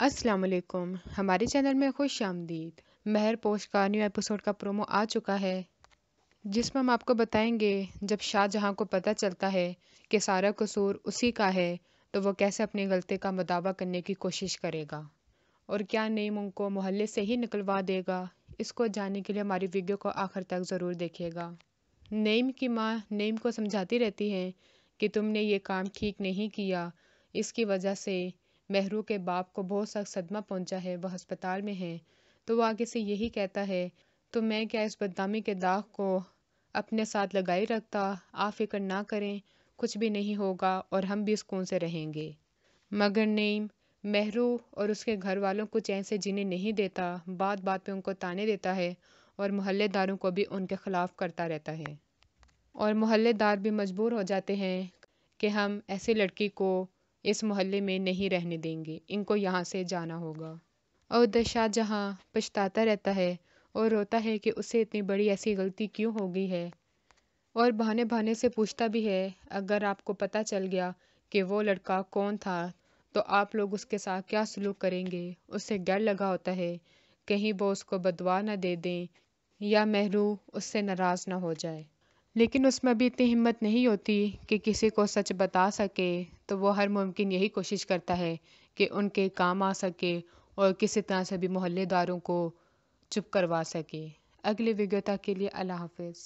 अस्सलाम वालेकुम। हमारे चैनल में खुश आमदीद। महर पोश का न्यू एपिसोड का प्रोमो आ चुका है, जिसमें हम आपको बताएंगे जब शाहजहां को पता चलता है कि सारा कसूर उसी का है तो वो कैसे अपनी गलती का मुदावा करने की कोशिश करेगा और क्या नईम उनको मोहल्ले से ही निकलवा देगा। इसको जानने के लिए हमारी वीडियो को आखिर तक ज़रूर देखिएगा। नईम की माँ नईम को समझाती रहती हैं कि तुमने ये काम ठीक नहीं किया, इसकी वजह से महरू के बाप को बहुत सा सदमा पहुंचा है, वह अस्पताल में है। तो वो आगे से यही कहता है, तो मैं क्या इस बदनामी के दाग को अपने साथ लगाए रखता। आप फिक्र ना करें, कुछ भी नहीं होगा और हम भी सुकून से रहेंगे। मगर नईम महरू और उसके घर वालों को चैन से जीने नहीं देता, बात बात पे उनको ताने देता है और मोहल्लेदारों को भी उनके खिलाफ करता रहता है। और मोहल्लेदार भी मजबूर हो जाते हैं कि हम ऐसी लड़की को इस मोहल्ले में नहीं रहने देंगे, इनको यहाँ से जाना होगा। और उधर शाहजहाँ पछताता रहता है और रोता है कि उसे इतनी बड़ी ऐसी गलती क्यों हो गई है, और बहाने बहाने से पूछता भी है अगर आपको पता चल गया कि वो लड़का कौन था तो आप लोग उसके साथ क्या सलूक करेंगे। उससे डर लगा होता है कहीं वो उसको बदवा न दे दें या महरू उससे नाराज़ ना हो जाए। लेकिन उसमें अभी इतनी हिम्मत नहीं होती कि किसी को सच बता सके, तो वो हर मुमकिन यही कोशिश करता है कि उनके काम आ सके और किसी तरह से भी मोहल्लेदारों को चुप करवा सके। अगली वीडियो तक के लिए अल्लाह हाफिज़।